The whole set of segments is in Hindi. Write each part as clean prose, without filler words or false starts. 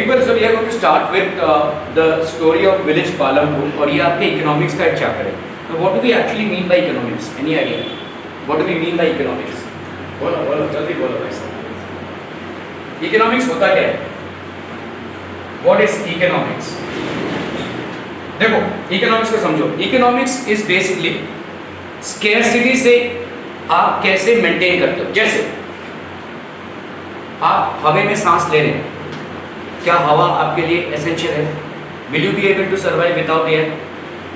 people, so we are going to start with the story of village Palampur और ये आपके economics का एक chapter है. So what do we actually mean by economics? Any idea? What do we mean by economics? बोलो जल्दी बोलो भाई साहब. Economics होता क्या है? What is economics? देखो economics को समझो. Economics is basically scarcity से आप कैसे maintain करते हो. जैसे आप हवा में सांस ले रहे हैं, क्या हवा आपके लिए एसेंशियल है? Will you be able to survive without air?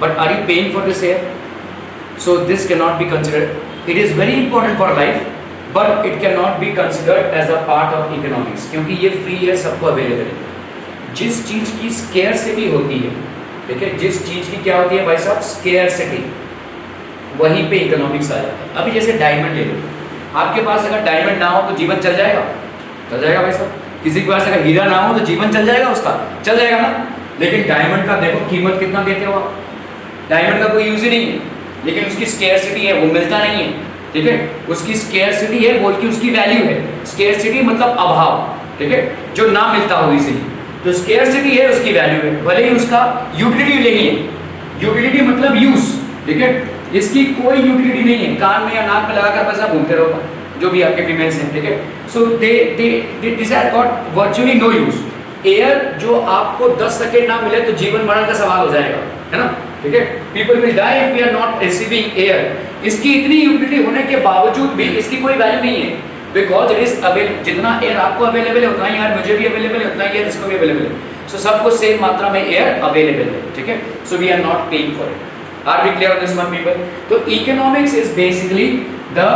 But are you paying for this air? So this can not be considered. It is very important for life but it can not be considered as a part of economics, क्योंकि ये फ्री है, सबको अवेलेबल है. जिस चीज़ की स्केयरसिटी होती है, ठीक है, जिस चीज़ की क्या होती है भाई साहब, स्केयरसिटी, वहीं पे इकोनॉमिक्स आ जाता है. अभी जैसे डायमंड ले लो, आपके पास अगर डायमंड ना हो तो जीवन चल जाएगा? चल जाएगा भाई साहब. किसी के पास अगर हीरा ना हो तो जीवन चल जाएगा उसका? चल जाएगा ना. लेकिन डायमंड का देखो कीमत कितना देते हो आप. डायमंड का कोई यूज ही नहीं है, लेकिन उसकी स्केयरसिटी है, वो मिलता नहीं है. ठीक है, उसकी स्केयरसिटी है बोल के उसकी वैल्यू है. स्केयरसिटी मतलब अभाव, ठीक है, जो ना मिलता हो इजीली. तो स्केयरसिटी है, उसकी वैल्यू है, भले ही उसका यूटिलिटी नहीं है. यूटिलिटी मतलब यूज, ठीक है, इसकी कोई यूटिलिटी नहीं है. कान में या नाक में लगाकर पैसा घूमते रहो, जो भी आपके फीमेल्स हैं, ठीक है. So they this has got virtually no use. Air जो आपको 10 सेकंड ना मिले तो जीवन मरण का सवाल हो जाएगा, है ना, ठीक है. People will die if we are not receiving air. इसकी इतनी यूटिलिटी होने के बावजूद भी इसकी कोई वैल्यू नहीं है, बिकॉज इट इज अवेलेबल. जितना एयर आपको अवेलेबल है उतना ही यार मुझे भी अवेलेबल है, उतना ही एयर इसको भी अवेलेबल है. सो सबको सेम मात्रा में एयर अवेलेबल है, ठीक है. So we are not paying for it. Are we clear on this one people? तो economics is basically the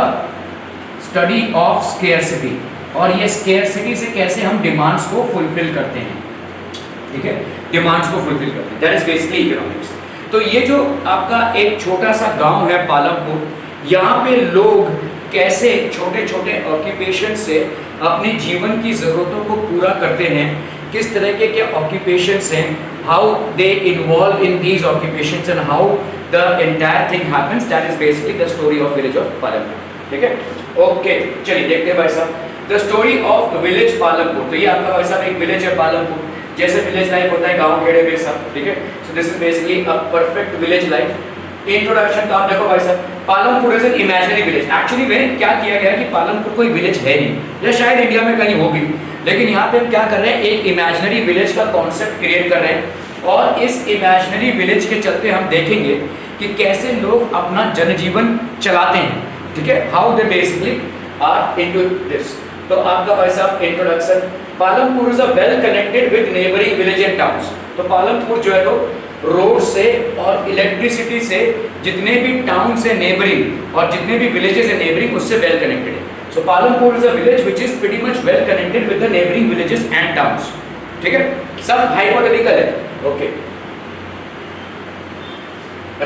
study of scarcity, और ये स्केयरसिटी से कैसे हम डिमांड्स को फुलफिल करते हैं, ठीक है, डिमांड्स को फुलफिल करते हैं. That is basically economics. तो ये जो आपका एक छोटा सा गांव है पालमपुर, यहाँ पे लोग कैसे छोटे छोटे ऑक्यूपेशन से अपने जीवन की ज़रूरतों को पूरा करते हैं, किस तरह के ऑक्यूपेशंस हैं, how they involve in these occupations and how the entire thing happens. That is basically the story of village of Palampur, ठीक है. ओके, चलिए देखते हैं भाई साहब the story of village Palampur. तो ये आपका भाई साहब एक विलेज है पालमपुर, जैसे विलेज लाइफ होता है गांव खेड़े में सब, ठीक है. So this is basically a perfect village life. Introduction तो आप देखो भाई साहब, Palampur is an imaginary village. Actually में क्या किया गया है कि पालमपुर कोई विलेज है नहीं, या शायद इंडिया में कहीं होगी, लेकिन यहाँ पे हम क्या कर रहे हैं, एक इमेजिनरी विलेज का कॉन्सेप्ट क्रिएट कर रहे हैं. और इस इमेजिनरी विलेज के चलते हम देखेंगे कि कैसे लोग अपना जनजीवन चलाते हैं, ठीक है, how they basically are into this. तो आपका भाई साहब introduction, Palampur is a well connected with neighbouring village and towns. तो पालमपुर जो है तो रोड से और इलेक्ट्रिसिटी से जितने भी टाउन से नेबरिंग और जितने भी विलेजेस है नेबरिंग, उससे वेल कनेक्टेड है. So Palampur is a village which is pretty much well connected with the neighbouring villages and towns, ठीक है. सब हाइपोथेटिकल है. Okay.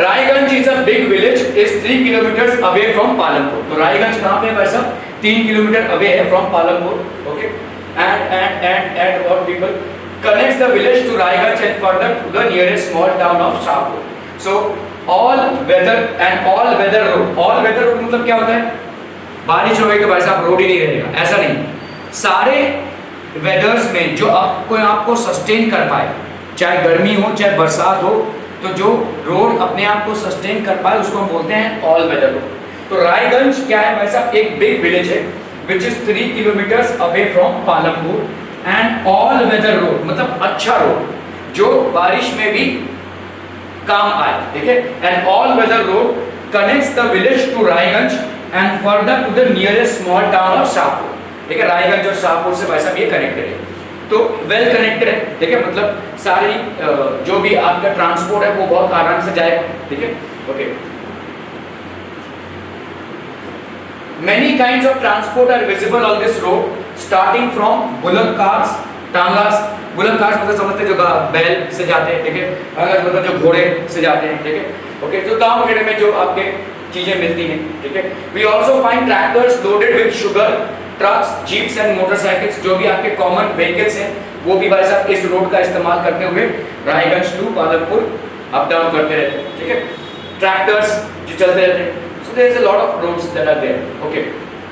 Raiganj is a big village, is 3 kilometre away from Palampur. तो रायगंज कहाँ पे है भाई साहब? 3 किलोमीटर अवे है from Palampur. Okay. and what people connects the village to Raiganj and further to the nearest small town of Shahpur. So all weather road. All weather road मतलब क्या होता है? बारिश हो गई तो भाई साहब रोड ही नहीं रहेगा, ऐसा नहीं. सारे वेदर्स में जो आपको सस्टेन कर पाए, चाहे गर्मी हो चाहे बरसात हो, तो जो रोड अपने आप को सस्टेन कर पाए उसको हम बोलते हैं ऑल वेदर रोड. तो रायगंज क्या है भाई साहब? एक बिग विलेज है which is 3 kilometers away from Palampur and all weather road मतलब अच्छा रोड जो बारिश में भी काम आए, ठीक है. and all weather road connects the village to Raiganj and further to the nearest small town of Shahpur, ठीक है. रायगंज और शाहपुर से भाई साहब ये कनेक्टेड है, तो वेल कनेक्टेड है, ठीक है. मतलब सारी जो भी आपका ट्रांसपोर्ट है वो बहुत आराम से जाएगा, ठीक है. Okay. Many kinds of transport are visible on this road, starting from bullock cars, tongas. bullock cars मतलब समझते जो बैल से जाते हैं, ठीक है. टांगास मतलब जो घोड़े से जाते हैं, ठीक है. ओके. तो गांव खेड़े में जो आपके चीजें मिलती हैं, ठीक है. We also find tractors loaded with sugar, trucks, jeeps and motorcycles. जो भी आपके कॉमन व्हीकल्स हैं वो भी भाई साहब इस रोड का इस्तेमाल करते हुए Raiganj to Palampur up down करते रहते हैं, ठीक है. ट्रैक्टर्स जो चलते रहते हैं. So there is a lot of roads that are there. Okay.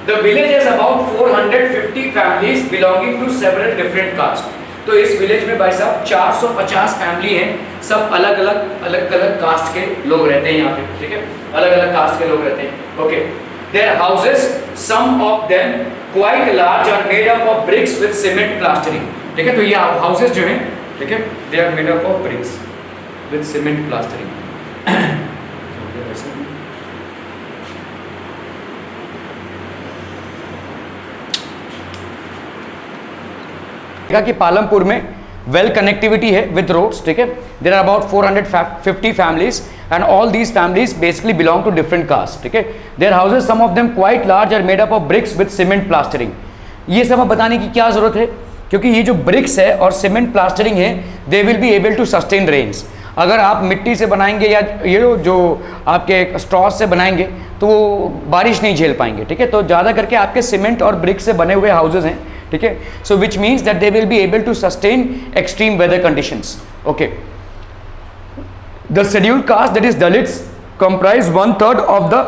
The village has about 450 families belonging to several different castes. तो इस विलेज में भाई साहब 450 फैमिली हैं, सब अलग अलग कास्ट के लोग रहते हैं यहाँ पे, ठीक है, अलग अलग कास्ट के लोग रहते हैं। Okay, their houses some of them quite large are made up of bricks with cement plastering, ठीक है। तो ये हाउसेस जो हैं, ठीक है, they are made up of bricks with cement plastering. कि पालमपुर में वेल कनेक्टिविटी है विद रोड्स, ठीक है। There are about 450 families and all these families basically belong to different caste, ठीक है। Their houses some of them quite large are made up of bricks with cement plastering. ये सब बताने की क्या जरूरत है, क्योंकि ये जो ब्रिक्स है और सीमेंट प्लास्टरिंग है, they will be able to sustain rains. अगर आप मिट्टी से बनाएंगे या ये जो आपके स्ट्रॉस से बनाएंगे तो वो बारिश नहीं झेल पाएंगे, ठीक है। तो ज़्यादा करके आपके सीमेंट और ब्रिक्स से बने हुए हाउसेज हैं, ठीक है। So which means that they will be able to sustain extreme weather conditions. Okay, the scheduled caste that is Dalits comprise 1/3 of the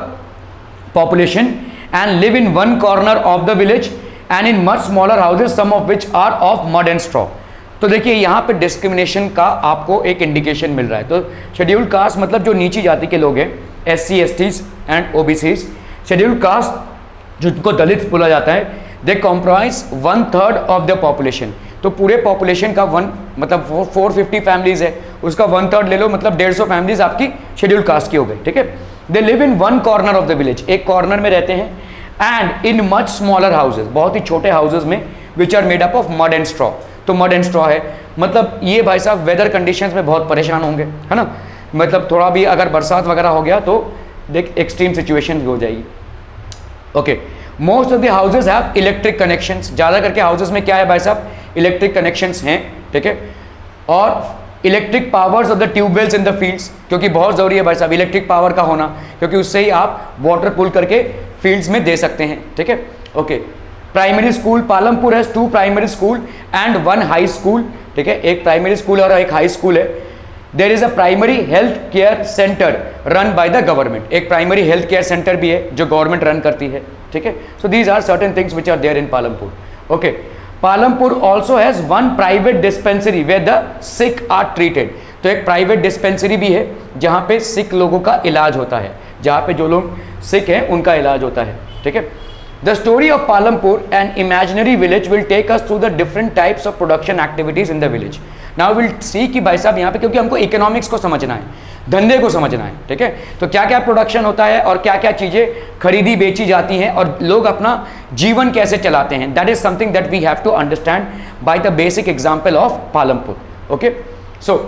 population and live in one corner of the village and in much smaller houses some of which are of mud and straw. तो देखिए यहाँ पे डिस्क्रिमिनेशन का आपको एक इंडिकेशन मिल रहा है। तो शेड्यूल्ड कास्ट मतलब जो नीची जाति के लोग हैं, SC STs and OBCs। Scheduled caste जिनको दलित बोला जाता है, दे कॉम्प्राइज 1/3 ऑफ द पॉपुलेशन। तो पूरे पॉपुलेशन का मतलब 450 फैमिलीज है, उसका 1/3 ले लो, मतलब 150 फैमिलीज आपकी शेड्यूल्ड कास्ट की हो गई, ठीक है। They live in one corner of the village, एक कॉर्नर में रहते हैं, and in much smaller houses, बहुत ही छोटे हाउसेज में, which are made up of mud and straw. तो मड एंड स्ट्रॉ है, मतलब ये भाई साहब वेदर कंडीशंस में बहुत परेशान होंगे, है ना। मतलब थोड़ा भी अगर बरसात वगैरह हो गया तो देख एक्सट्रीम सिचुएशन हो जाएगी। Okay, most of the houses have electric connections. ज़्यादा करके हाउसेज में क्या है भाई साहब, इलेक्ट्रिक कनेक्शंस हैं, ठीक है। और electric powers of the tube wells in the fields, क्योंकि बहुत ज़रूरी है भाई साहब इलेक्ट्रिक पावर का होना, क्योंकि उससे ही आप वाटर पुल करके फील्ड्स में दे सकते हैं, ठीक है। Okay, primary school, Palampur has 2 primary school and 1 high school, ठीक है। एक प्राइमरी स्कूल और एक हाई स्कूल है। There is a primary health care centre run by the government, एक प्राइमरी हेल्थ केयर सेंटर भी है जो गवर्नमेंट रन करती है, ठीक है। So these are certain things which are there in Palampur. Okay, Palampur also has 1 private dispensary where the sick are treated. तो एक प्राइवेट डिस्पेंसरी भी है जहाँ पे सिक लोगों का इलाज होता है, जहाँ पे जो लोग सिक हैं उनका इलाज होता है, ठीक है। The story of Palampur, an imaginary village, will take us through the different types of production activities in the village. Now we'll see कि भाई साहब यहाँ पे, क्योंकि हमको इकोनॉमिक्स को समझना है, धंधे को समझना है, ठीक है। तो क्या क्या प्रोडक्शन होता है और क्या क्या चीज़ें खरीदी बेची जाती हैं और लोग अपना जीवन कैसे चलाते हैं, that is something that we have to understand by the basic example of Palampur. Okay, so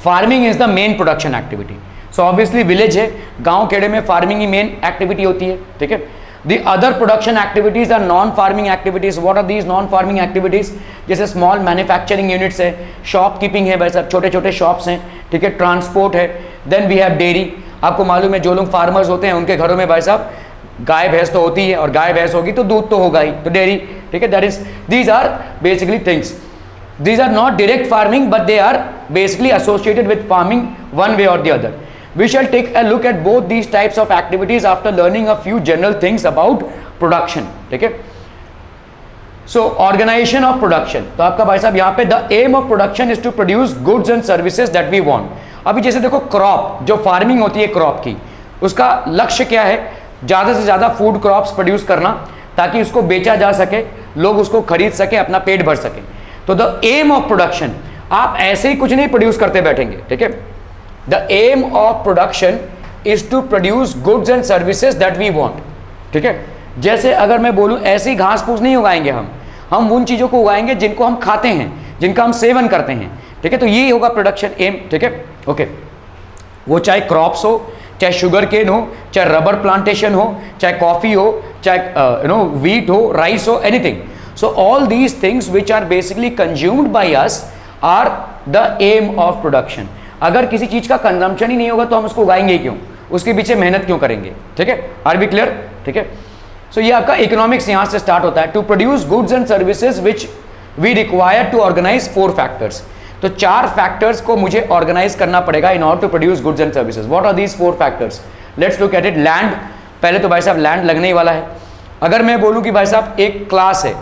farming is the main production activity. So obviously village है, गाँव खेड़े में फार्मिंग ही मेन एक्टिविटी होती है, ठीक है। The other production activities are non-farming activities. What are these non-farming activities? जैसे small manufacturing units है, shopkeeping है भाई साहब, छोटे छोटे shops हैं, ठीक है, transport है, then we have dairy। आपको मालूम है जो लोग farmers होते हैं उनके घरों में भाई साहब गाय भैंस तो होती है, और गाय भैंस होगी तो दूध तो होगा ही, तो डेयरी, ठीक है। That is, these are basically things. These are not direct farming, but they are basically associated with farming one way or the other. We shall take a look at both these types of activities after learning a few general things about production, ठीक है। So organization of production, तो आपका भाई साहब यहाँ पे the aim of production is to produce goods and services that we want। अभी जैसे देखो क्रॉप, जो फार्मिंग होती है क्रॉप की, उसका लक्ष्य क्या है, ज़्यादा से ज़्यादा फूड क्रॉप्स प्रोड्यूस करना ताकि उसको बेचा जा सके, लोग उसको खरीद सके, अपना पेट भर सके। तो द एम ऑफ प्रोडक्शन, आप ऐसे ही कुछ नहीं प्रोड्यूस करते बैठेंगे, ठीक है। The aim of production is to produce goods and services that we want, ठीक है। जैसे अगर मैं बोलूँ ऐसे ही घास फूस नहीं उगाएंगे हम उन चीज़ों को उगाएंगे जिनको हम खाते हैं, जिनका हम सेवन करते हैं, ठीक है। तो ये होगा प्रोडक्शन एम, ठीक है। ओके, वो चाहे क्रॉप्स हो, चाहे शुगर केन हो, चाहे रबर प्लांटेशन हो, चाहे कॉफ़ी हो, चाहे व्हीट हो, राइस हो, anything. So all these things which are basically consumed by us are the aim of production. अगर किसी चीज़ का कंजम्पशन ही नहीं होगा तो हम उसको उगाएंगे क्यों, उसके पीछे मेहनत क्यों करेंगे, ठीक है। आर बी क्लियर, ठीक है। सो ये आपका इकोनॉमिक्स यहाँ से स्टार्ट होता है। To produce goods and services which we require to organise 4 factors. तो 4 फैक्टर्स को मुझे ऑर्गेनाइज करना पड़ेगा in order to produce goods and services. What are these 4 factors? Let's look at it. Land, पहले तो भाई साहब लैंड लगने ही वाला है। अगर मैं बोलूँ कि भाई साहब एक क्लास है,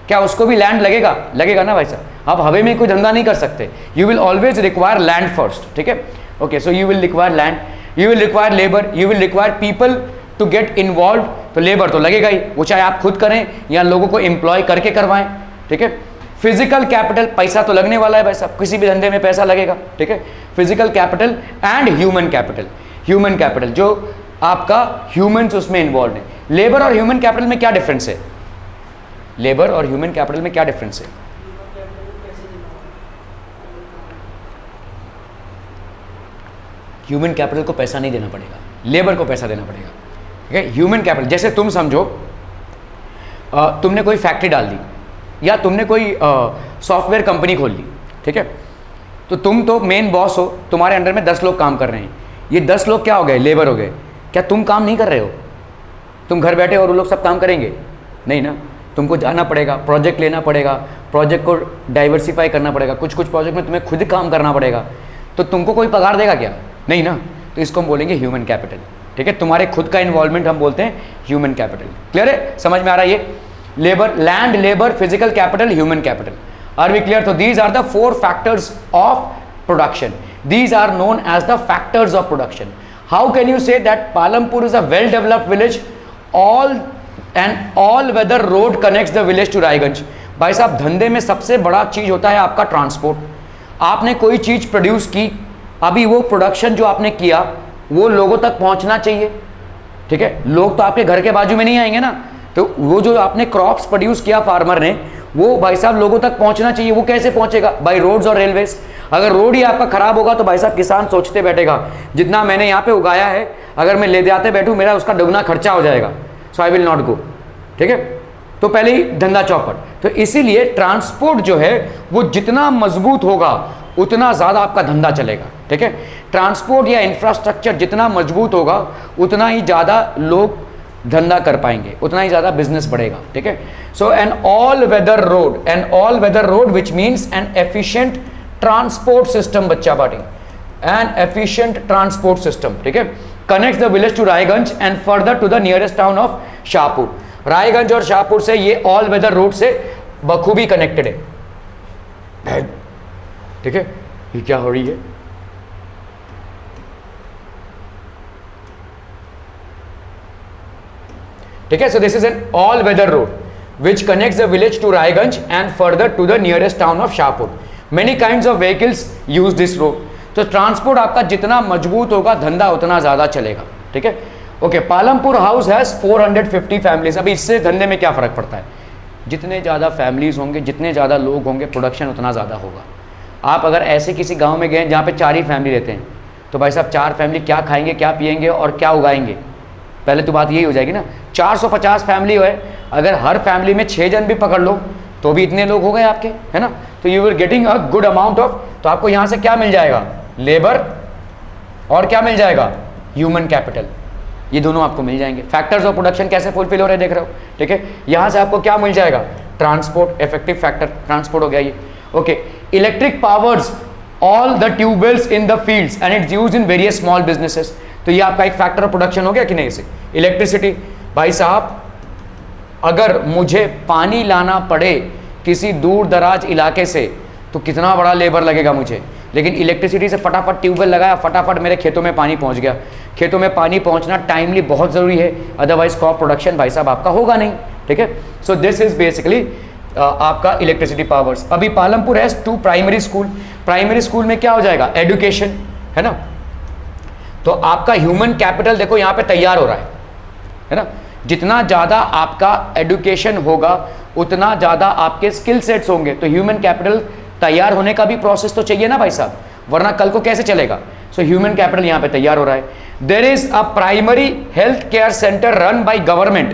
क्या उसको भी लैंड लगेगा? लगेगा ना भाई साहब। आप हवा में कोई धंधा नहीं कर सकते, you will always require land first, ठीक है। Okay, so you will require land, you will require labour, you will require people to get involve. तो लेबर तो लगेगा ही, वो चाहे आप खुद करें या लोगों को एम्प्लॉय करके करवाएं, ठीक है। फिजिकल कैपिटल, पैसा तो लगने वाला है भाई साहब, किसी भी धंधे में पैसा लगेगा, ठीक है। Physical capital and human capital, human capital जो आपका ह्यूमंस उसमें इन्वॉल्व है। लेबर और ह्यूमन कैपिटल में क्या डिफरेंस है? लेबर और ह्यूमन कैपिटल में क्या डिफरेंस है? ह्यूमन कैपिटल को पैसा नहीं देना पड़ेगा, लेबर को पैसा देना पड़ेगा, ठीक है। ह्यूमन कैपिटल जैसे तुम समझो तुमने कोई फैक्ट्री डाल दी या तुमने कोई सॉफ्टवेयर कंपनी खोल ली, ठीक है। तो तुम तो मेन बॉस हो, तुम्हारे अंडर में 10 लोग काम कर रहे हैं, ये 10 लोग क्या हो गए? लेबर हो गए। क्या तुम काम नहीं कर रहे हो? तुम घर बैठे और वो लोग सब काम करेंगे? नहीं ना, तुमको जाना पड़ेगा, प्रोजेक्ट लेना पड़ेगा, प्रोजेक्ट को डाइवर्सिफाई करना पड़ेगा, कुछ कुछ प्रोजेक्ट में तुम्हें खुद काम करना पड़ेगा। तो तुमको कोई पगार देगा क्या? नहीं ना। तो इसको हम बोलेंगे ह्यूमन कैपिटल, ठीक है। तुम्हारे खुद का इन्वॉल्वमेंट हम बोलते हैं ह्यूमन कैपिटल। क्लियर है? समझ में आ रहा है ये? Labour, land, labour, physical capital, human capital. Are we clear? तो these are the 4 factors of production, these are known as the factors of production. How can you say that Palampur is a well developed village? All weather road connects the village to Raiganj. भाई साहब, धंधे में सबसे बड़ा चीज होता है आपका ट्रांसपोर्ट। आपने कोई चीज प्रोड्यूस की, अभी वो प्रोडक्शन जो आपने किया वो लोगों तक पहुंचना चाहिए, ठीक है। लोग तो आपके घर के बाजू में नहीं आएंगे ना, तो वो जो आपने क्रॉप्स प्रोड्यूस किया फार्मर ने, वो भाई साहब लोगों तक पहुंचना चाहिए। वो कैसे पहुंचेगा? बाय रोड्स और रेलवेज। अगर रोड ही आपका खराब होगा तो भाई साहब किसान सोचते बैठेगा जितना मैंने यहाँ पे उगाया है अगर मैं ले जाते बैठूँ मेरा उसका दुगना खर्चा हो जाएगा, सो आई विल नॉट गो, ठीक है। तो पहले ही धंधा चौपट। तो इसीलिए ट्रांसपोर्ट जो है वो जितना मजबूत होगा उतना ज़्यादा आपका धंधा चलेगा, ठीक है। ट्रांसपोर्ट या इंफ्रास्ट्रक्चर जितना मजबूत होगा उतना ही ज़्यादा लोग धंधा कर पाएंगे, उतना ही ज़्यादा बिजनेस बढ़ेगा, ठीक है। So an all weather road which means an efficient transport system, बच्चा party, an efficient transport system, ठीक है, connects the village to Raiganj and further to the nearest town of Shahpur. Raiganj और शाहपुर से ये ऑल वेदर रोड से बखूबी कनेक्टेड है, ठीक है। ये क्या हो रही है? ठीक है। So this is an all weather road which connects the village to Raiganj and further to the nearest town of Shahpur. Many kinds of vehicles use this road. तो ट्रांसपोर्ट आपका जितना मजबूत होगा धंधा उतना ज्यादा चलेगा, ठीक है। Okay, Palampur house has 450 families. अभी इससे धंधे में क्या फर्क पड़ता है? जितने ज़्यादा फैमिलीज होंगे, जितने ज़्यादा लोग होंगे, प्रोडक्शन उतना ज़्यादा होगा। आप अगर ऐसे किसी गांव में गए जहाँ पे 4 ही फैमिली रहते हैं, तो भाई साहब 4 फैमिली क्या खाएंगे, क्या पिएंगे और क्या उगाएंगे? पहले तो बात यही हो जाएगी ना। 450 फैमिली है, अगर हर फैमिली में 6 जन भी पकड़ लो तो भी इतने लोग हो गए आपके, है ना। तो you will getting a good amount of, तो आपको यहाँ से क्या मिल जाएगा? लेबर और क्या मिल जाएगा? Human capital. ये दोनों आपको मिल जाएंगे। फैक्टर्स ऑफ प्रोडक्शन कैसे फुलफिल हो रहे हैं देख रहे हो, ठीक है। यहाँ से आपको क्या मिल जाएगा? ट्रांसपोर्ट, इफेक्टिव फैक्टर ट्रांसपोर्ट हो गया ये। Okay, electric powers all the tube wells in the fields and it's used in various small businesses. तो ये आपका एक फैक्टर ऑफ प्रोडक्शन हो गया कि नहीं? से इलेक्ट्रिसिटी, भाई साहब अगर मुझे पानी लाना पड़े किसी दूर दराज इलाके से तो कितना बड़ा लेबर लगेगा मुझे, लेकिन इलेक्ट्रिसिटी से फटाफट ट्यूबवेल लगाया, फटाफट मेरे खेतों में पानी पहुंच गया। खेतों में पानी पहुंचना टाइमली बहुत ज़रूरी है, अदरवाइज क्रॉप प्रोडक्शन भाई साहब आपका होगा नहीं, ठीक है। सो दिस इज बेसिकली आपका इलेक्ट्रिसिटी पावर्स। अभी Palampur has 2 primary school. Primary school में क्या हो जाएगा? एजुकेशन, है ना। तो आपका ह्यूमन कैपिटल देखो यहाँ पे तैयार हो रहा है ना। जितना ज़्यादा आपका एजुकेशन होगा उतना ज़्यादा आपके स्किल सेट्स होंगे। तो ह्यूमन कैपिटल तैयार होने का भी प्रोसेस तो चाहिए ना भाई साहब, वरना कल को कैसे चलेगा। सो ह्यूमन कैपिटल यहाँ पे तैयार हो रहा है। There is a primary health care centre run by government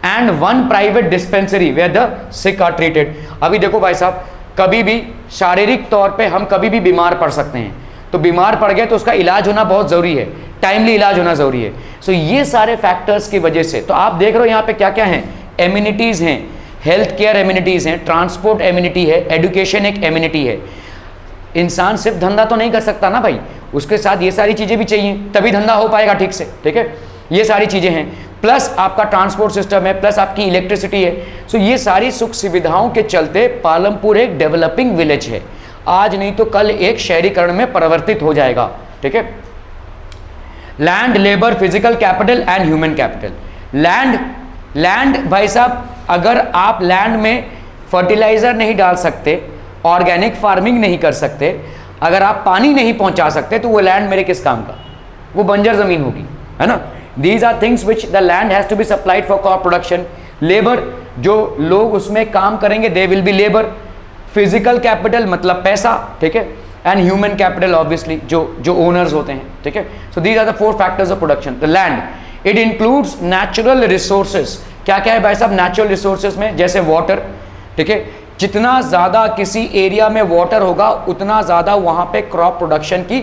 and 1 private dispensary where the sick are treated. अभी देखो भाई साहब, कभी भी शारीरिक तौर पे हम कभी भी बीमार पड़ सकते हैं, तो बीमार पड़ गए तो उसका इलाज होना बहुत ज़रूरी है, टाइमली इलाज होना ज़रूरी है। सो ये सारे फैक्टर्स की वजह से तो आप देख रहे हो यहाँ पे क्या क्या हैं? एम्यूनिटीज़ हैं, हेल्थ केयर एम्यूनिटीज़ हैं, ट्रांसपोर्ट एम्यूनिटी है, एजुकेशन एक एम्यूनिटी है। इंसान सिर्फ धंधा तो नहीं कर सकता ना भाई, उसके साथ ये सारी चीज़ें भी चाहिए, तभी धंधा हो पाएगा ठीक से, ठीक है। ये सारी चीज़ें हैं। प्लस आपका ट्रांसपोर्ट सिस्टम है, प्लस आपकी इलेक्ट्रिसिटी है। सो ये सारी सुख सुविधाओं के चलते पालमपुर एक डेवलपिंग विलेज है, आज नहीं तो कल एक शहरीकरण में परिवर्तित हो जाएगा। ठीक है, land, labour, physical capital and human capital. Land भाई साहब, अगर आप लैंड में फर्टिलाइजर नहीं डाल सकते, ऑर्गेनिक फार्मिंग नहीं कर सकते, अगर आप पानी नहीं पहुंचा सकते, तो वो लैंड मेरे किस काम का, वो बंजर जमीन होगी, है ना। These are things which the land has to be supplied for crop production. Labour, जो लोग उसमें काम करेंगे, they will be labour. Physical capital मतलब पैसा, ठीक है, एंड ह्यूमन कैपिटल ऑब्वियसली जो ओनर्स होते हैं। ठीक है, so these are the 4 factors of production. The land, it includes natural resources. क्या क्या है भाई साहब नेचुरल रिसोर्सेज में? जैसे वाटर, ठीक है, जितना ज़्यादा किसी एरिया में वाटर होगा उतना ज़्यादा वहाँ पे क्रॉप प्रोडक्शन की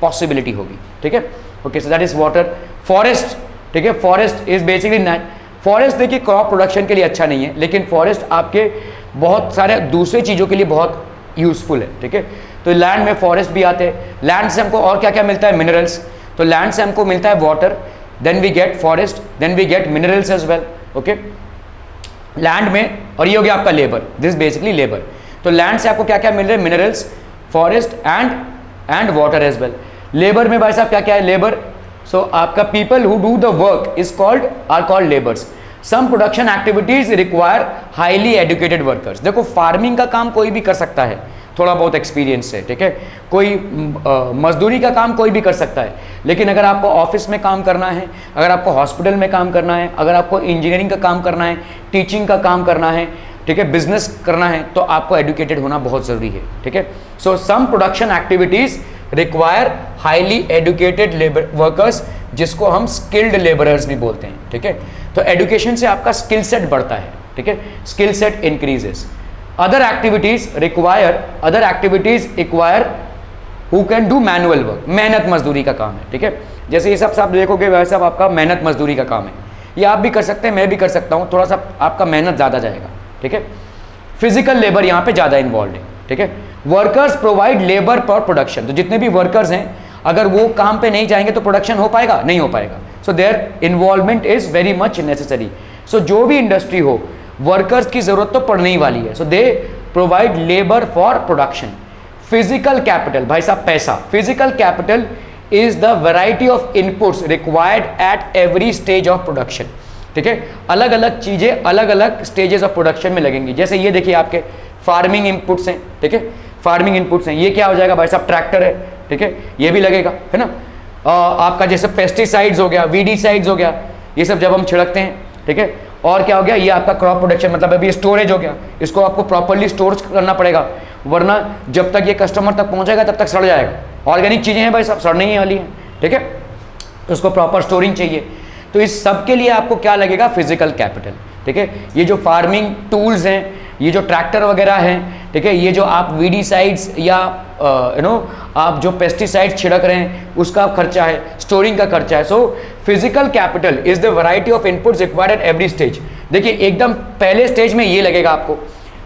पॉसिबिलिटी होगी। ठीक है, okay, so that is water. Forest, ठीक है, फॉरेस्ट इज बेसिकली, फॉरेस्ट देखिए क्रॉप प्रोडक्शन के लिए अच्छा नहीं है, लेकिन फॉरेस्ट आपके बहुत सारे दूसरे चीज़ों के लिए बहुत यूजफुल है। ठीक है, तो लैंड में फॉरेस्ट भी आते हैं। लैंड से हमको और क्या क्या मिलता है? मिनरल्स। तो लैंड से हमको मिलता है water, then we get forest, then we get minerals as well. Okay, land में, और ये हो गया आपका लेबर, दिस बेसिकली लेबर। तो लैंड से आपको क्या क्या मिल रहा है? Minerals, forest and water as well. Labour में भाई साहब क्या क्या है? लेबर, सो आपका people who do the work is called are called labours. Some production activities require highly educated workers. देखो फार्मिंग का काम कोई भी कर सकता है थोड़ा बहुत एक्सपीरियंस से, ठीक है, कोई मजदूरी का काम कोई भी कर सकता है, लेकिन अगर आपको ऑफिस में काम करना है, अगर आपको हॉस्पिटल में काम करना है, अगर आपको इंजीनियरिंग का काम करना है, टीचिंग का काम करना है, ठीक है, बिजनेस करना है, तो आपको एजुकेटेड होना बहुत ज़रूरी है। ठीक है, so some production activities require highly educated labour workers, जिसको हम स्किल्ड लेबरर्स भी बोलते हैं। ठीक है, तो एजुकेशन से आपका स्किल सेट बढ़ता है। ठीक है, skill set increases. Other activities require who can do manual work, मेहनत मजदूरी का काम है। ठीक है, जैसे ये सब आप देखोगे वैसे अब आपका मेहनत मजदूरी का काम है, ये आप भी कर सकते हैं, मैं भी कर सकता हूँ, थोड़ा सा आपका मेहनत ज़्यादा जाएगा। ठीक है, फिजिकल लेबर यहाँ पे ज़्यादा इन्वॉल्व है। ठीक है, workers provide labour for production. तो जितने भी वर्कर्स हैं अगर वो काम पे नहीं जाएंगे तो प्रोडक्शन हो पाएगा? नहीं हो पाएगा। So their involvement is very much necessary. So जो भी इंडस्ट्री हो वर्कर्स की जरूरत तो पड़ने ही वाली है। So they provide labour for production. Physical capital, भाई साहब पैसा, physical capital is the variety of inputs required at every stage of production. ठीक है, अलग अलग चीजें अलग अलग स्टेजेस ऑफ प्रोडक्शन में लगेंगी। जैसे ये देखिए आपके फार्मिंग इनपुट्स हैं। ठीक है, फार्मिंग इनपुट्स हैं, ये क्या हो जाएगा भाई साहब? ट्रैक्टर है। ठीक है, ये भी लगेगा, है ना। आपका जैसे पेस्टिसाइड्स हो गया, वीडीसाइड्स हो गया, ये सब जब हम छिड़कते हैं। ठीक है, और क्या हो गया? ये आपका क्रॉप प्रोडक्शन, मतलब अभी स्टोरेज हो गया, इसको आपको प्रॉपर्ली स्टोर करना पड़ेगा, वरना जब तक ये कस्टमर तक पहुंचेगा तब तक सड़ जाएगा। ऑर्गेनिक चीज़ें हैं भाई साहब, सड़ने ही वाली हैं। ठीक है, तो उसको प्रॉपर स्टोरिंग चाहिए। तो इस सब के लिए आपको क्या लगेगा? Physical capital. ठीक है, ये जो फार्मिंग टूल्स हैं, ये जो ट्रैक्टर वगैरह हैं, ठीक है, ये जो आप वीडीसाइड्स या आप जो पेस्टिसाइड्स छिड़क रहे हैं उसका खर्चा है, स्टोरिंग का खर्चा है। So physical capital is the variety of inputs required at every stage. देखिए एकदम पहले स्टेज में ये लगेगा आपको,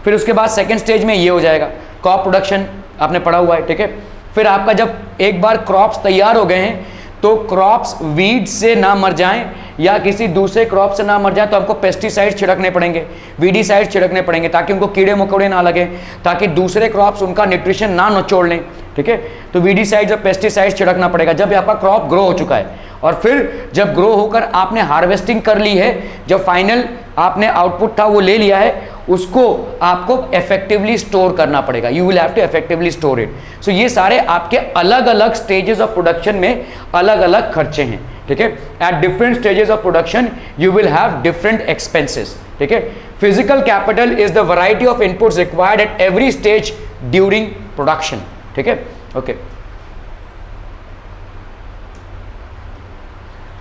फिर उसके बाद सेकेंड स्टेज में ये हो जाएगा, क्रॉप प्रोडक्शन आपने पढ़ा हुआ है। ठीक है, फिर आपका जब एक बार क्रॉप्स तैयार हो गए हैं तो क्रॉप्स वीड से ना मर जाएं या किसी दूसरे क्रॉप से ना मर जाए तो हमको पेस्टिसाइड्स छिड़कने पड़ेंगे, वीडीसाइड्स छिड़कने पड़ेंगे, ताकि उनको कीड़े मकोड़े ना लगे, ताकि दूसरे क्रॉप्स उनका न्यूट्रिशन ना निचोड़ लें। ठीक है, तो वीडीसाइड्स और पेस्टिसाइड्स छिड़कना पड़ेगा जब आपका क्रॉप ग्रो हो चुका है। और फिर जब ग्रो होकर आपने हार्वेस्टिंग कर ली है, जब फाइनल आपने आउटपुट था वो ले लिया है, उसको आपको इफेक्टिवली स्टोर करना पड़ेगा। You will have to effectively store it. So ये सारे आपके अलग अलग स्टेजेस ऑफ प्रोडक्शन में अलग अलग खर्चे हैं। ठीक है, at different stages of production you will have different expenses. ठीक है, physical capital is the variety of inputs required at every stage during production. ठीक है, okay,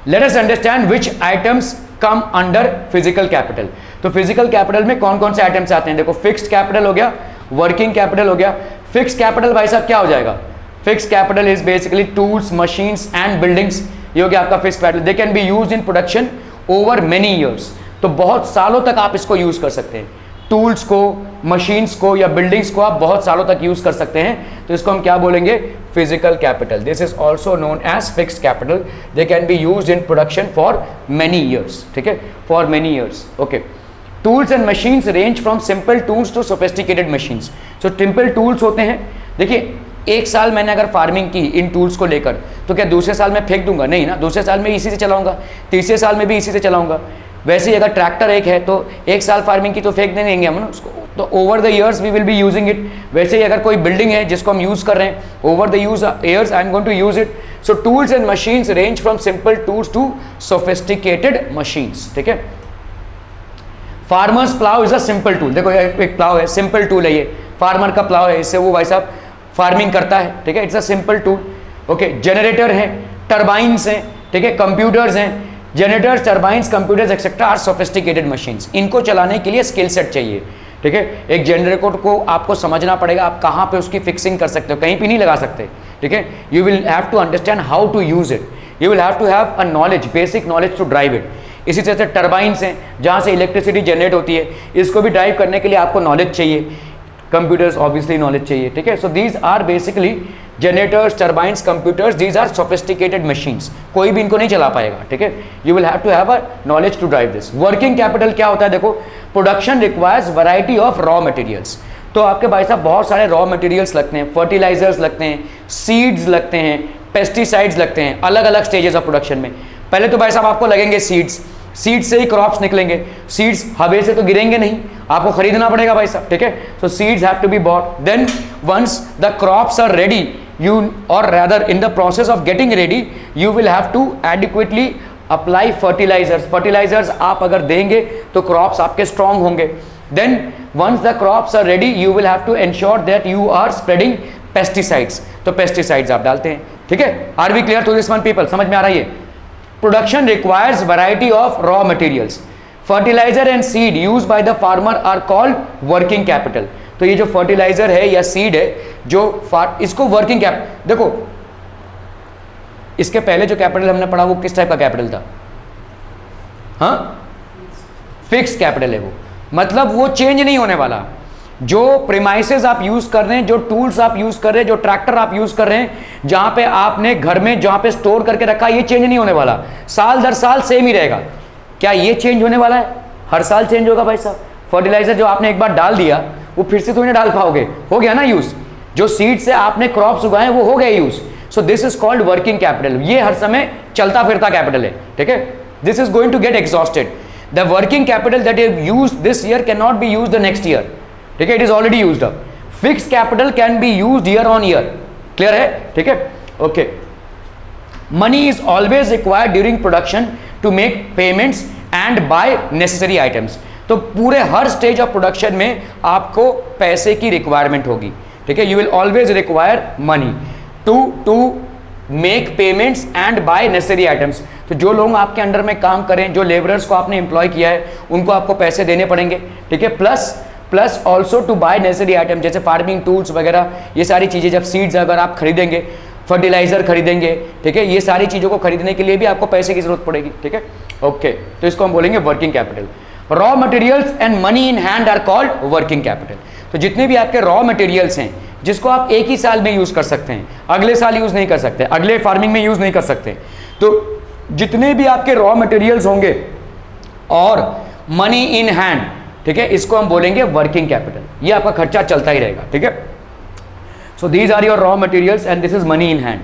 let us understand which items come under physical capital. तो फिजिकल कैपिटल में कौन कौन से आइटम्स आते हैं? देखो, फिक्स्ड कैपिटल हो गया, वर्किंग कैपिटल हो गया। फिक्स्ड कैपिटल भाई साहब क्या हो जाएगा? Fixed capital is basically tools, machines and buildings. ये हो गया आपका fixed capital. They can be used in production over many years. तो बहुत सालों तक आप इसको यूज कर सकते हैं। टूल्स को, मशीन्स को या बिल्डिंग्स को आप बहुत सालों तक यूज कर सकते हैं, तो इसको हम क्या बोलेंगे, physical capital. This is also known as fixed capital. They can be used in production for many years. ठीक है, for many years. Okay. Tools and machines range from simple tools to sophisticated machines. So simple tools होते हैं, देखिए एक साल मैंने अगर फार्मिंग की इन टूल्स को लेकर, तो क्या दूसरे साल में फेंक दूंगा? नहीं ना, दूसरे साल में इसी से चलाऊंगा, तीसरे साल में भी इसी से चलाऊंगा. वैसे ही अगर ट्रैक्टर एक है तो एक साल फार्मिंग की तो फेंक देंगे हम ना उसको, तो over the years we will be using it. वैसे ही अगर कोई बिल्डिंग है जिसको हम यूज कर रहे हैं, over the years I am going to use it. So tools and machines range from simple tools to sophisticated machines. ठीक है. Farmers plough is a simple tool. देखो एक प्लाव है, सिंपल टूल है ये, फार्मर का प्लाव है, इससे वो भाई साहब फार्मिंग करता है. ठीक है, it's a simple tool. Okay. Generator है, टर्बाइंस हैं, ठीक है, कंप्यूटर्स हैं. Generators, turbines, computers etcetera are sophisticated machines. इनको चलाने के लिए स्किल सेट चाहिए. ठीक है, एक जनरेटर को आपको समझना पड़ेगा आप कहाँ पे उसकी फिक्सिंग कर सकते हो, कहीं पे नहीं लगा सकते. ठीक है, you will have to understand how to use it. You will have to have a knowledge, basic knowledge to drive it. इसी तरह से टर्बाइंस हैं जहाँ से इलेक्ट्रिसिटी जनरेट होती है, इसको भी ड्राइव करने के लिए आपको नॉलेज चाहिए. कंप्यूटर्स ऑब्वियसली नॉलेज चाहिए. ठीक है, so these are basically generators, turbines, computers, these are sophisticated machines. कोई भी इनको नहीं चला पाएगा. ठीक है, you will have to have a knowledge to drive this. Working capital क्या होता है? देखो, production requires variety of raw materials. तो आपके भाई साहब बहुत सारे रॉ मटेरियल्स लगते हैं, फर्टिलाइजर्स लगते हैं, सीड्स लगते हैं, पेस्टिसाइड्स लगते हैं, अलग अलग स्टेजेस ऑफ प्रोडक्शन में. पहले तो भाई साहब आपको लगेंगे सीड्स, सीड्स से ही क्रॉप्स निकलेंगे. सीड्स हवा से तो गिरेंगे नहीं, आपको खरीदना पड़ेगा भाई साहब. ठीक है, so seeds have to be bought. Then once the crops are ready, you or rather in the process of getting ready you will have to adequately apply fertilizers आप अगर देंगे तो crops आपके strong होंगे. then once the crops are ready you will have to ensure that you are spreading pesticides. तो pesticides आप डालते हैं. ठीक है, are we clear to this one people? समझ में आ रही है? production requires variety of raw materials. fertilizer and seed used by the farmer are called working capital. तो ये जो फर्टिलाइजर है या सीड है जो इसको वर्किंग कैपिटल. देखो इसके पहले जो कैपिटल हमने पढ़ा वो किस टाइप का कैपिटल था? हाँ, फिक्स कैपिटल है वो, मतलब वो चेंज नहीं होने वाला. जो प्रीमाइसेस आप यूज कर रहे हैं, जो टूल्स आप यूज कर रहे हैं, जो ट्रैक्टर आप यूज कर रहे हैं, जहां पे आपने घर में जहां पे स्टोर करके रखा, ये चेंज नहीं होने वाला. साल दर साल सेम ही रहेगा. क्या ये चेंज होने वाला है? हर साल चेंज होगा भाई साहब. फर्टिलाइजर जो आपने एक बार डाल दिया वो फिर से तो नहीं डाल पाओगे, हो गया ना यूज. जो सीड से आपने क्रॉप्स उगाए वो हो गए use. So this is called working capital. ये हर समय चलता फिरता कैपिटल है. ठीक है, this is going to get exhausted. The working capital that you use this year can not be use the next year. ठीक है, it is already used up. Fixed capital can be used year on year. Clear है? ठीक है, okay. Money is always required during production to make payments and buy necessary items. तो पूरे हर स्टेज ऑफ प्रोडक्शन में आपको पैसे की रिक्वायरमेंट होगी. ठीक है, you will always require money to make payments and buy necessary items. तो जो लोग आपके अंडर में काम करें, जो लेबरर्स को आपने एम्प्लॉय किया है, उनको आपको पैसे देने पड़ेंगे. ठीक है, plus also to buy necessary item, जैसे फार्मिंग टूल्स वगैरह, ये सारी चीज़ें. जब सीड्स अगर आप खरीदेंगे, फर्टिलाइजर खरीदेंगे, ठीक है, ये सारी चीज़ों को खरीदने के लिए भी आपको पैसे की जरूरत पड़ेगी. ठीक है, ओके. तो इसको हम बोलेंगे working capital. Raw materials and money in hand are called working capital. तो जितने भी आपके रॉ मटेरियल्स हैं जिसको आप एक ही साल में यूज कर सकते हैं, अगले साल यूज नहीं कर सकते, अगले फार्मिंग में यूज नहीं कर सकते, तो जितने भी आपके रॉ मटेरियल्स होंगे और मनी इन हैंड, ठीक है, इसको हम बोलेंगे वर्किंग कैपिटल. ये आपका खर्चा चलता ही रहेगा. ठीक है, so these are your raw materials and this is money in hand.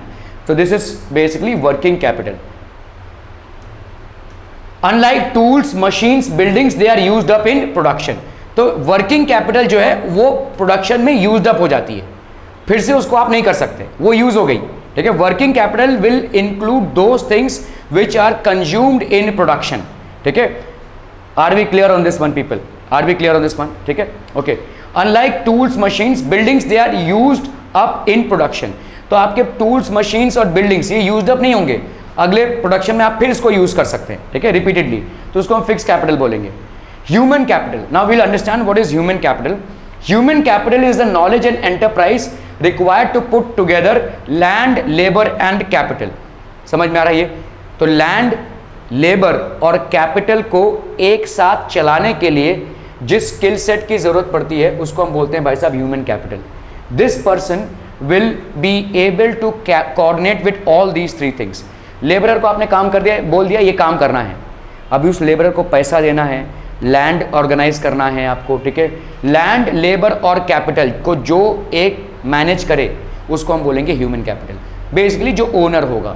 So this is basically working capital. Unlike tools, machines, buildings, they are used up in production. तो वर्किंग कैपिटल जो है वो प्रोडक्शन में यूज्ड अप हो जाती है, फिर से उसको आप नहीं कर सकते, वो यूज हो गई. ठीक है, working capital will include those things which are consumed in production. ठीक है, are we clear on this one people? Are we clear on this one? ठीक है, okay. Unlike tools, machines, buildings, they are used up in production. तो आपके टूल्स, मशीन्स और बिल्डिंग्स ये यूज्ड अप नहीं होंगे, अगले प्रोडक्शन में आप फिर इसको यूज कर सकते हैं. ठीक है, रिपीटेडली. तो उसको हम फिक्स कैपिटल बोलेंगे. Human capital. Now we'll understand what is human capital. Human capital is the knowledge and enterprise required to put together land, labour and capital. समझ में आ रहा है ये? तो लैंड, लेबर और कैपिटल को एक साथ चलाने के लिए जिस स्किल सेट की ज़रूरत पड़ती है उसको हम बोलते हैं भाई साहब human capital. This person will be able to coordinate with all these 3 things. Labourer को आपने काम कर दिया, बोल दिया ये काम करना है, अभी उस लेबरर को पैसा देना है, लैंड ऑर्गेनाइज करना है आपको, ठीक है. लैंड, लेबर और कैपिटल को जो एक मैनेज करे उसको हम बोलेंगे ह्यूमन कैपिटल. बेसिकली जो ओनर होगा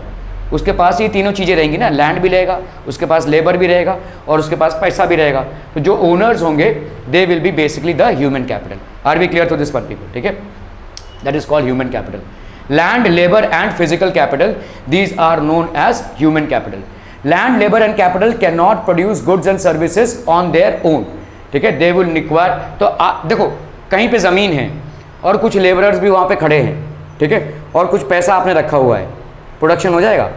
उसके पास ये तीनों चीज़ें रहेंगी ना, लैंड भी रहेगा, उसके पास लेबर भी रहेगा और उसके पास पैसा भी रहेगा. तो जो ओनर्स होंगे they will be basically the human capital. Are we clear to this one people? ठीक है, that is called human capital. Land, labour and physical capital, these are known as human capital. Land, labour and capital can not produce goods and services on their own. ठीक है, दे विल रिक्वायर. तो देखो कहीं पे ज़मीन है और कुछ लेबरर्स भी वहाँ पे खड़े हैं, ठीक है, और कुछ पैसा आपने रखा हुआ है, प्रोडक्शन हो जाएगा?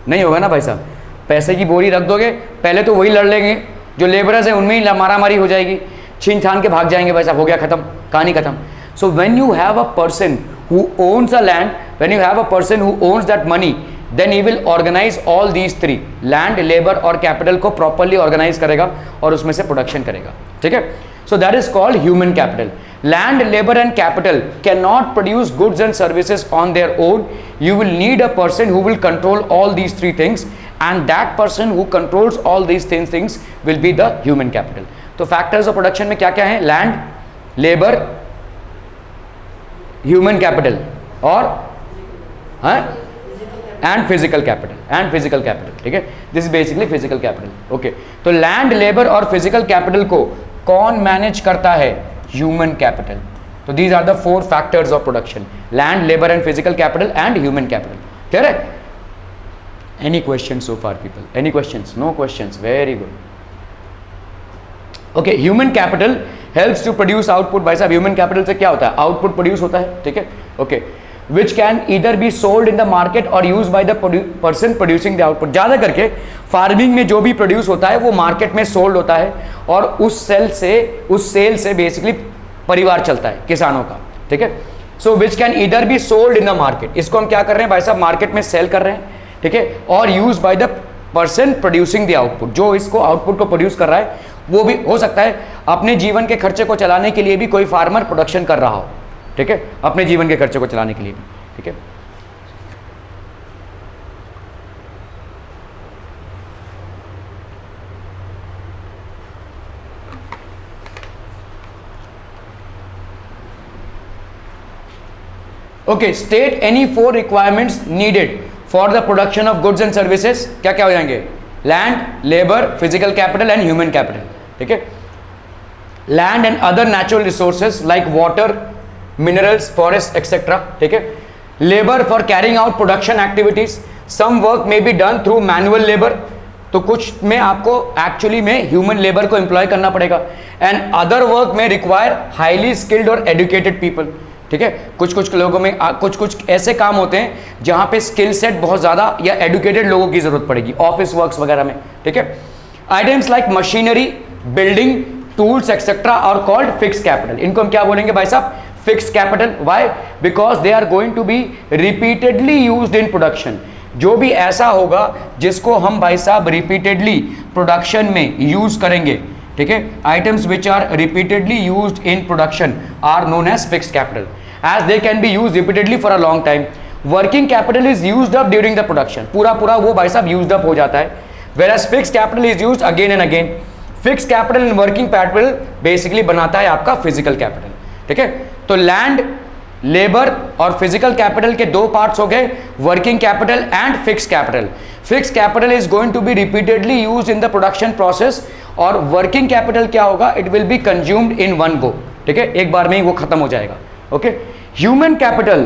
नहीं होगा ना भाई साहब. पैसे की बोरी रख दोगे, पहले तो वही लड़ लेंगे, जो लेबरर्स हैं उनमें ही मारामारी हो जाएगी, छीन छान के भाग जाएंगे, भाई साहब हो गया खत्म, कहानी खत्म. So when you have a person who owns a land, when you have a person who owns that money, then he will organise all these 3, land, labour और कैपिटल को प्रॉपरली ऑर्गेनाइज करेगा और उसमें से प्रोडक्शन करेगा. ठीक है, so that is called human capital. Land, labor and capital cannot produce goods and services on their own. You will need a person who will control all these 3 things, and that person who controls all these things will be the human capital. तो factors of production में क्या क्या है? Land, labor, human capital और and physical capital. ठीक है, this is basically physical capital. Okay, तो land, labor और physical capital को कौन मैनेज करता है? Human capital. So these are the 4 factors of production: land, labor and physical capital and human capital. Clear है? Any questions so far people? Any questions? No questions. Very good. Okay, human capital helps to produce output. भाई साहब human capital से क्या होता है? Output produce होता है, ठीक है? Okay, which can either be sold in the market or used by the person producing the output. ज़्यादा करके फार्मिंग में जो भी प्रोड्यूस होता है वो मार्केट में सोल्ड होता है और उस सेल से बेसिकली परिवार चलता है किसानों का. ठीक है, so which can either be sold in the market. इसको हम क्या कर रहे हैं भाई साहब? मार्केट में सेल कर रहे हैं, ठीक है, और use by the person producing the output. जो इसको आउटपुट को प्रोड्यूस कर रहा है वो भी हो सकता है अपने जीवन के खर्चे को चलाने के लिए भी कोई फार्मर प्रोडक्शन कर रहा हो. ठीक है, अपने जीवन के खर्चे को चलाने के लिए भी. ठीक है, okay, state any 4 requirements needed for the production of goods and services. क्या क्या हो जाएंगे? Land, labour, physical capital and human capital. ठीक है, land and other natural resources like water, minerals, forest etcetera. ठीक है, labour for carrying out production activities. Some work may be done through manual labour. तो कुछ में आपको एक्चुअली में ह्यूमन लेबर को एम्प्लॉय करना पड़ेगा. एंड अदर वर्क में रिक्वायर हाईली स्किल्ड और एजुकेटेड पीपल. ठीक है, कुछ लोगों में कुछ ऐसे काम होते हैं जहां पे स्किल सेट बहुत ज़्यादा या एडुकेटेड लोगों की जरूरत पड़ेगी, ऑफिस वर्क्स वगैरह में. ठीक है, items like machinery, building, tools etcetera are called fix capital. इनको हम क्या बोलेंगे भाई साहब? Fix capital. Why? Because they are going to be repeatedly used in production. जो भी ऐसा होगा जिसको हम भाई साहब रिपीटेडली प्रोडक्शन में यूज करेंगे, ठीक है, items which are repeatedly used in production are known as fixed capital, as they can be used repeatedly for a long time. Working capital is used up during the production. पूरा वो भाई साहब used up हो जाता है. Whereas fixed capital is used again and again. Fixed capital and working capital basically बनाता है आपका physical capital. ठीक है, तो land, labor और physical capital के 2 parts हो गए, working capital and fixed capital. Fixed capital is going to be repeatedly used in the production process और working capital क्या होगा? It will be consumed in one go. ठीक है, एक बार में ही वो खत्म हो जाएगा. Okay, human capital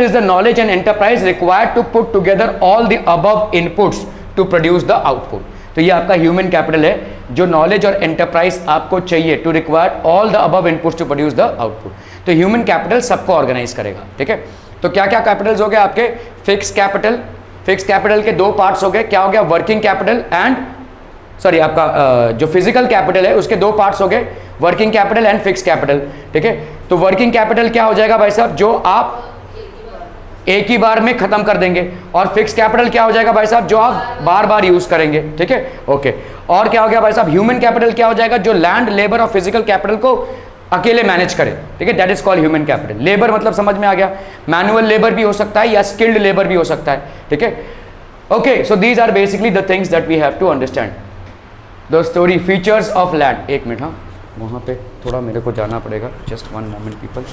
is the knowledge and enterprise required to put together all the above inputs to produce the output. तो ये आपका ह्यूमन कैपिटल है, जो नॉलेज और एंटरप्राइज आपको चाहिए to require all the above inputs to produce the output. तो ह्यूमन कैपिटल सबको ऑर्गेनाइज करेगा. ठीक है, तो क्या क्या कैपिटल्स हो गए आपके? Fix capital. फिक्स कैपिटल के 2 पार्ट्स हो गए. क्या हो गया? वर्किंग कैपिटल एंड आपका जो फिजिकल कैपिटल है उसके 2 पार्ट्स हो गए, working capital and fix capital. ठीक है, तो वर्किंग कैपिटल क्या हो जाएगा भाई साहब? जो आप एक ही बार में खत्म कर देंगे। और फिक्स कैपिटल क्या हो जाएगा भाई साहब, जो आप बार बार यूज करेंगे, ठीक है, ओके। और क्या हो गया भाई साहब, ह्यूमन कैपिटल क्या हो जाएगा, जो लैंड, लेबर और फिजिकल कैपिटल को अकेले मैनेज करे, ठीक है, that is called human capital. Labour मतलब समझ में आ गया, मैनुअल लेबर भी हो सकता है या स्किल्ड लेबर भी हो सकता है, ठीक है, okay. So these are basically the things that we have to understand. The story features of land. एक मिनट, हाँ वहाँ पे थोड़ा मेरे को जाना पड़ेगा, जस्ट वन मोमेंट पीपल।